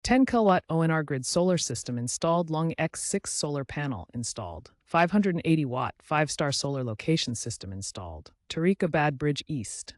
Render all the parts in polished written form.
10 kilowatt Ongrid Solar System installed. Long X6 solar panel installed. 580 watt 5-star solar location system installed. Taraiq Bridge East.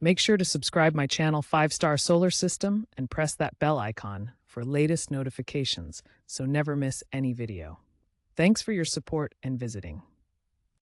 Make sure to subscribe my channel 5-Star Solar System and press that bell icon for latest notifications so never miss any video. Thanks for your support and visiting.